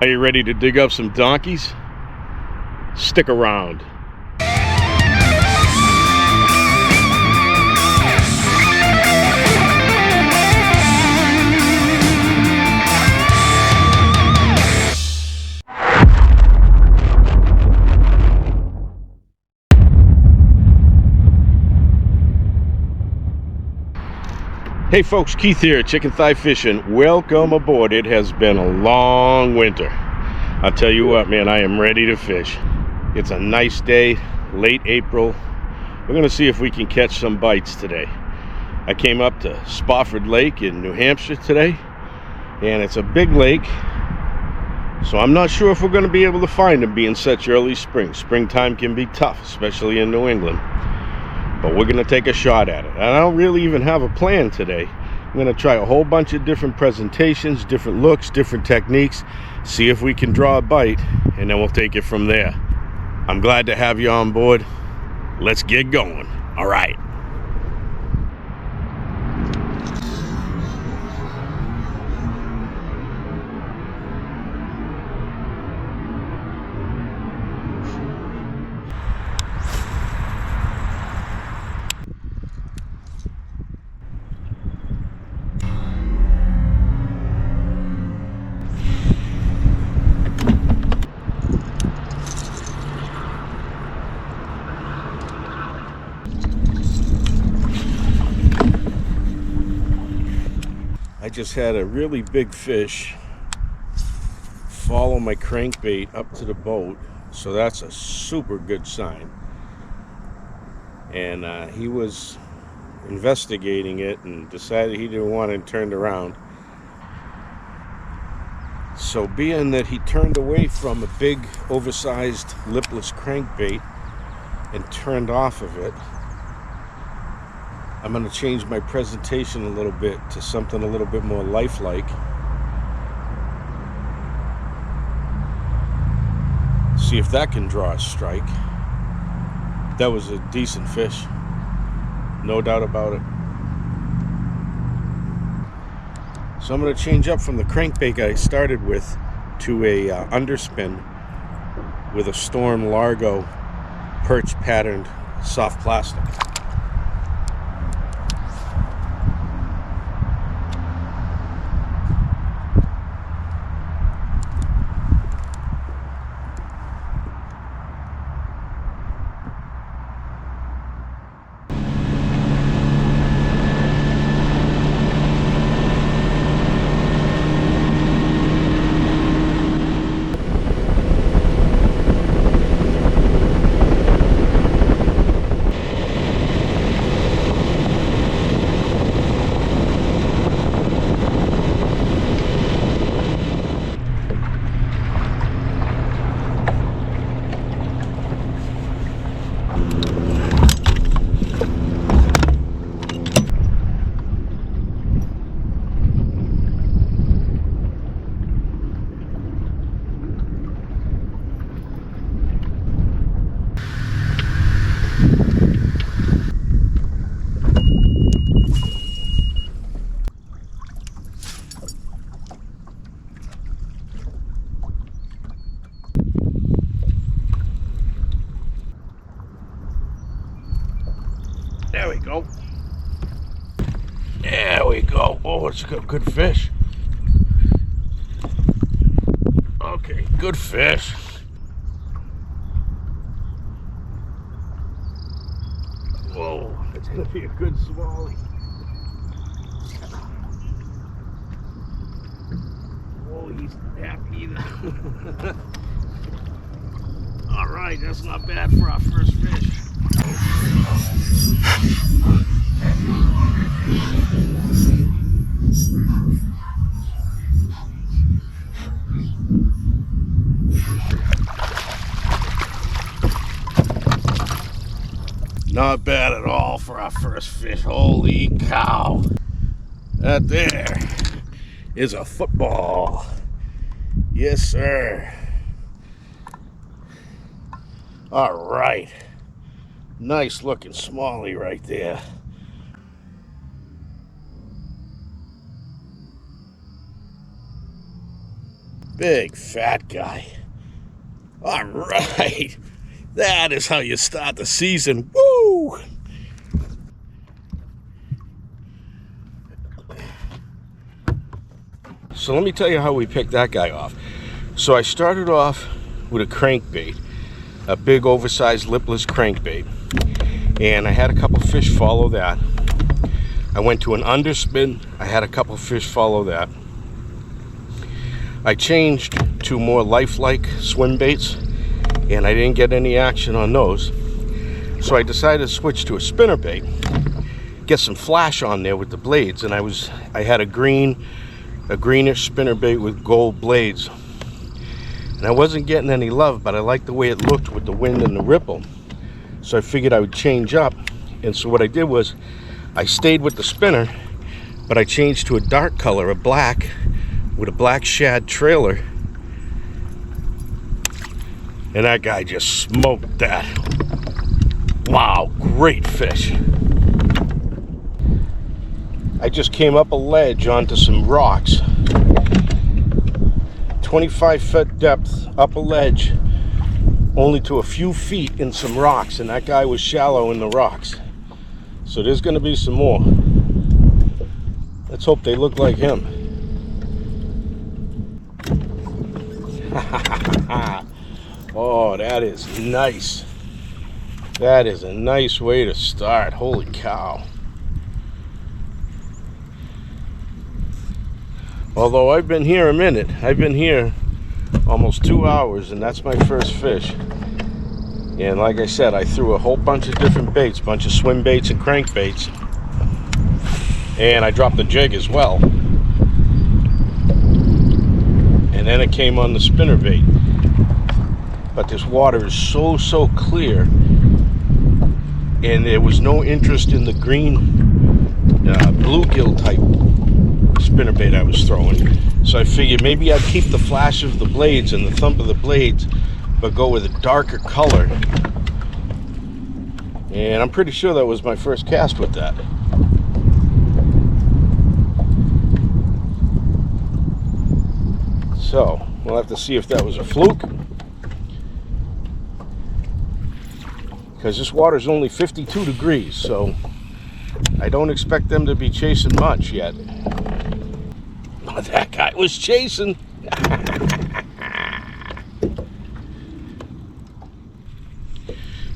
Are you ready to dig up some donkeys? Stick around. Hey folks, Keith here, Chicken Thigh Fishing. Welcome aboard. It has been a long winter. I'll tell you what, man, I am ready to fish. It's a nice day, late April. We're gonna see if we can catch some bites today. I came up to Spofford Lake in New Hampshire today, and it's a big lake, so I'm not sure if we're gonna be able to find them being such early spring. Springtime can be tough, especially in New England. But we're going to take a shot at it. And I don't really even have a plan today. I'm going to try a whole bunch of different presentations, different looks, different techniques, see if we can draw a bite, and then we'll take it from there. I'm glad to have you on board. Let's get going. All right. I just had a really big fish follow my crankbait up to the boat, so that's a super good sign. And he was investigating it and decided he didn't want it turned around. So being that he turned away from a big oversized lipless crankbait and turned off of it, I'm going to change my presentation a little bit to something a little bit more lifelike. See if that can draw a strike. That was a decent fish, no doubt about it. So I'm going to change up from the crankbait I started with to a underspin with a Storm Largo perch patterned soft plastic. There we go. There we go. Oh, it's a good fish. Okay, good fish. Whoa, it's gonna be a good smallie. Oh, he's happy. All right, that's not bad for our first fish. Not bad at all for our first fish. Holy cow. That there is a football. Yes, sir. All right. Nice looking smallie right there. Big fat guy. All right. That is how you start the season. Woo! So let me tell you how we picked that guy off. So I started off with a crankbait, a big oversized lipless crankbait, and I had a couple fish follow that. I went to an underspin. I had a couple fish follow that. I changed to more lifelike swim baits, and I didn't get any action on those. So I decided to switch to a spinner bait, get some flash on there with the blades, and I had a greenish spinner bait with gold blades. And I wasn't getting any love, but I liked the way it looked with the wind and the ripple. So I figured I would change up. And so what I did was I stayed with the spinner, but I changed to a dark color, a black, with a black shad trailer. And that guy just smoked that. Wow, great fish. I just came up a ledge onto some rocks. 25-foot depth up a ledge, only to a few feet in some rocks, and that guy was shallow in the rocks. So there's going to be some more. Let's hope they look like him. Oh, that is nice. That is a nice way to start. Holy cow. Although I've been here a minute. I've been here almost 2 hours, and that's my first fish. And like I said, I threw a whole bunch of different baits, bunch of swim baits and crank baits. And I dropped the jig as well. And then it came on the spinner bait. But this water is so clear, and there was no interest in the green bluegill type spinnerbait I was throwing. So I figured maybe I'd keep the flash of the blades and the thump of the blades, but go with a darker color. And I'm pretty sure that was my first cast with that. So we'll have to see if that was a fluke, because this water's only 52 degrees, so I don't expect them to be chasing much yet. Oh, that guy was chasing.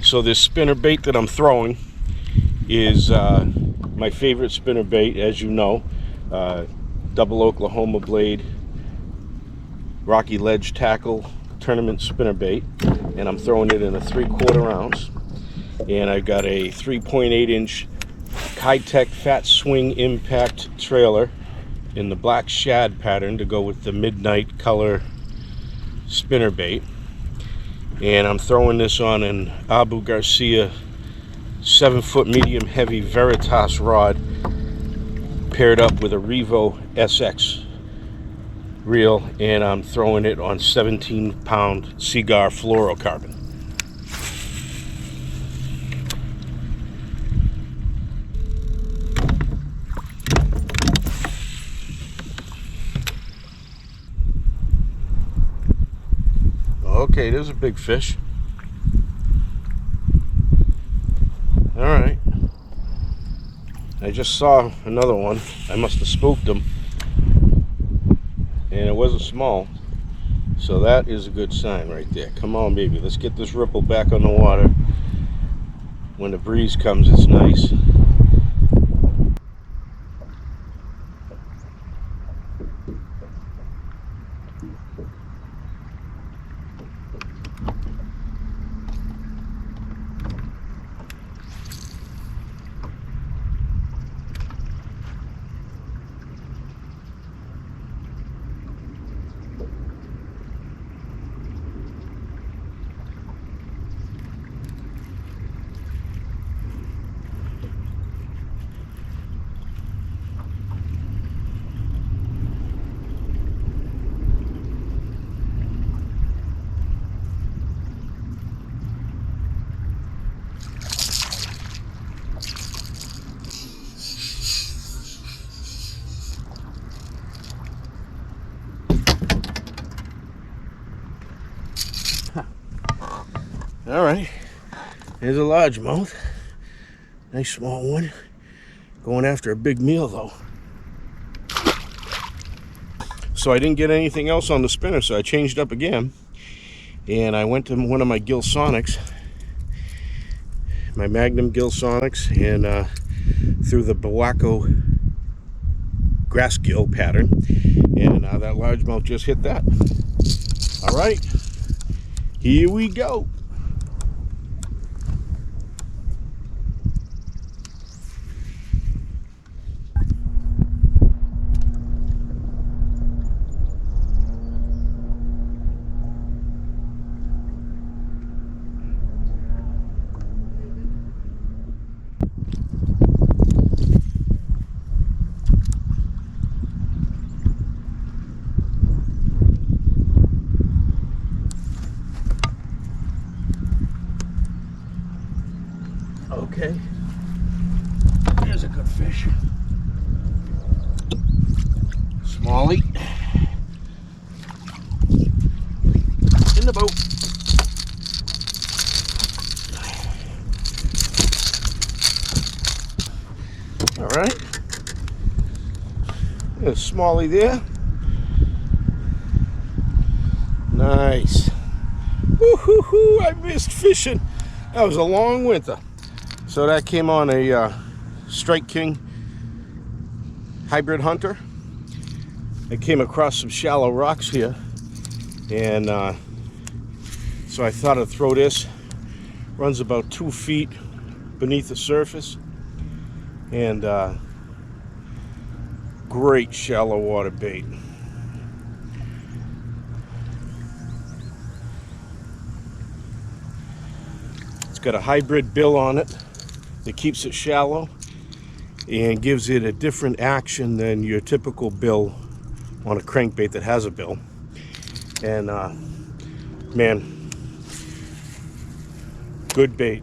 So this spinner bait that I'm throwing is my favorite spinner bait, as you know. Double Oklahoma blade, Rocky Ledge tackle tournament spinner bait, and I'm throwing it in a 3/4 ounce. And I've got a 3.8 inch high-tech fat swing impact trailer in the black shad pattern to go with the midnight color spinner bait. And I'm throwing this on an Abu Garcia 7-foot medium heavy Veritas rod paired up with a Revo SX reel, and I'm throwing it on 17-pound Cigar fluorocarbon. Okay, there's a big fish. All right. I just saw another one. I must have spooked him. And it wasn't small. So that is a good sign right there. Come on, baby. Let's get this ripple back on the water. When the breeze comes, it's nice. All right, here's a largemouth. Nice small one. Going after a big meal though. So I didn't get anything else on the spinner, so I changed up again. And I went to one of my gill sonics, my Magnum gill sonics, and through the Bawako grass gill pattern. And that largemouth just hit that. All right, here we go. Okay, there's a good fish. Smallie in the boat. All right, there's Smallie there. Nice. Woo-hoo-hoo, I missed fishing. That was a long winter. So that came on a Strike King hybrid hunter. I came across some shallow rocks here, and so I thought I'd throw this. Runs about 2 feet beneath the surface, and great shallow water bait. It's got a hybrid bill on it that keeps it shallow and gives it a different action than your typical bill on a crankbait that has a bill. And man, good bait.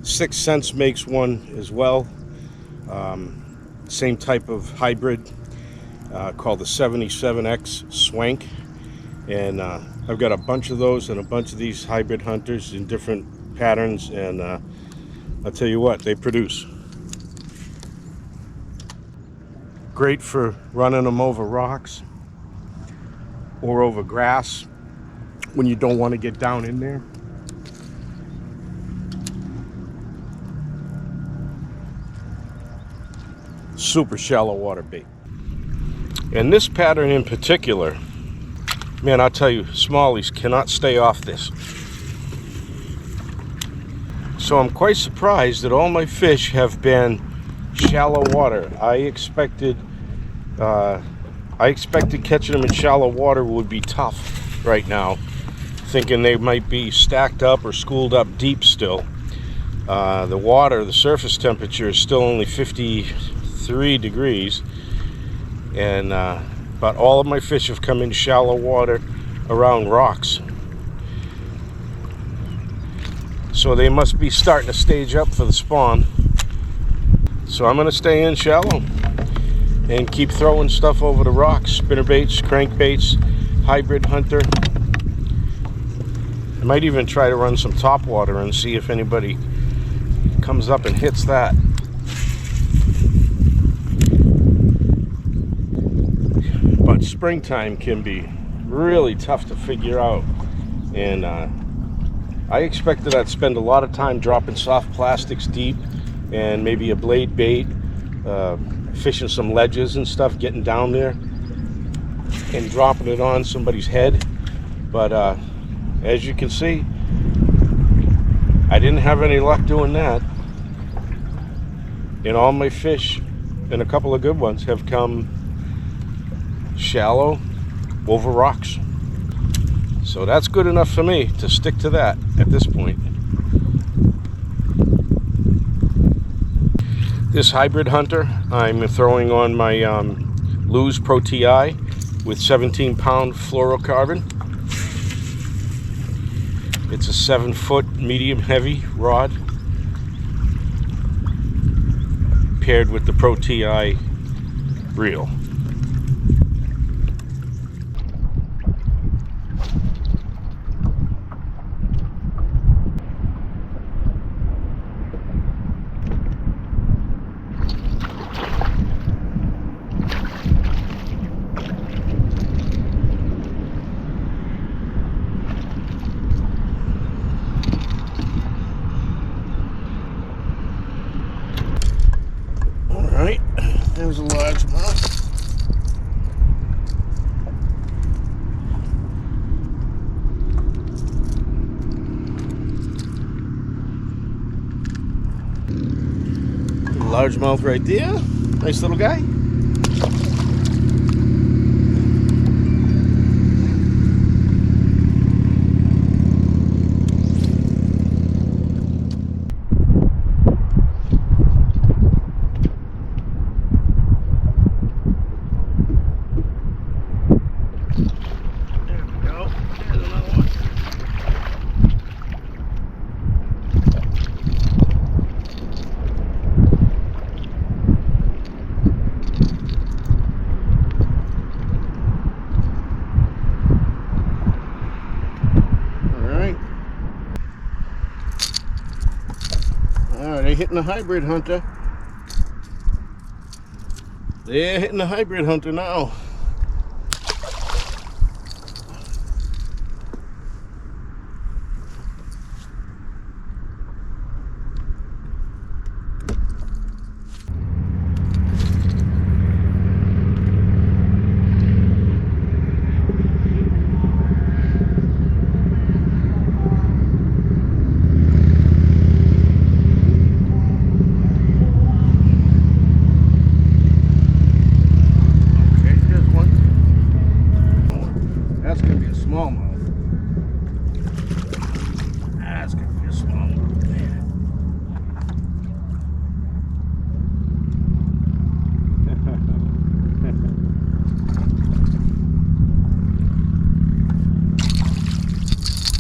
6 Cents makes one as well, same type of hybrid, called the 77X Swank. And I've got a bunch of those and a bunch of these hybrid hunters in different patterns, and I'll tell you what, they produce. Great for running them over rocks or over grass when you don't want to get down in there. Super shallow water bait. And this pattern in particular, man, I'll tell you, Smallies cannot stay off this. So I'm quite surprised that all my fish have been shallow water. I expected catching them in shallow water would be tough right now, thinking they might be stacked up or schooled up deep still. The water, the surface temperature is still only 53 degrees, and but all of my fish have come in shallow water around rocks. So they must be starting to stage up for the spawn. So I'm going to stay in shallow and keep throwing stuff over the rocks. Spinnerbaits, crankbaits, hybrid hunter. I might even try to run some top water and see if anybody comes up and hits that. But springtime can be really tough to figure out, and I expected I'd spend a lot of time dropping soft plastics deep and maybe a blade bait, fishing some ledges and stuff, getting down there and dropping it on somebody's head. But as you can see, I didn't have any luck doing that, and all my fish, and a couple of good ones, have come shallow over rocks. So that's good enough for me to stick to that at this point. This hybrid hunter, I'm throwing on my Lew's Pro TI with 17-pound fluorocarbon. It's a 7-foot medium heavy rod paired with the Pro TI reel. There's a largemouth. Largemouth right there. Nice little guy. They're hitting the hybrid hunter. They're hitting the hybrid hunter now.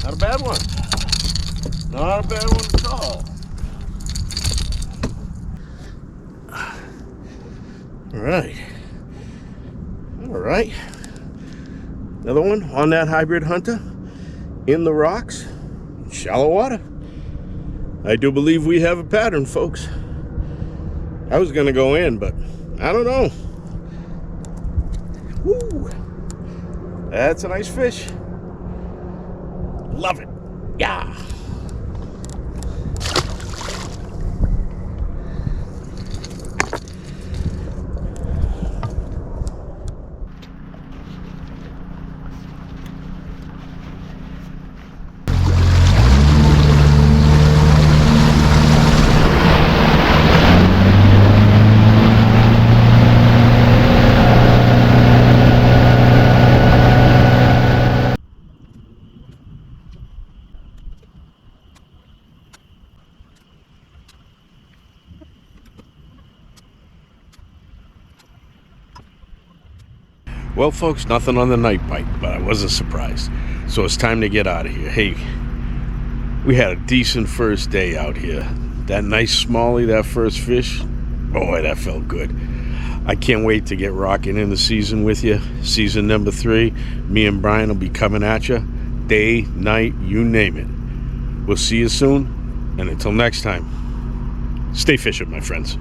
Not a bad one. Not a bad one at all. All right. All right. Another one on that hybrid hunter in the rocks, shallow water. I do believe we have a pattern, folks. I was going to go in, but I don't know. Woo. That's a nice fish. Love it. Yeah. Well, folks, nothing on the night bite, but I wasn't surprised. So it's time to get out of here. Hey, we had a decent first day out here. That nice smallie, that first fish, boy, that felt good. I can't wait to get rocking in the season with you. Season number 3. Me and Brian will be coming at you. Day, night, you name it. We'll see you soon. And until next time, stay fishing, my friends.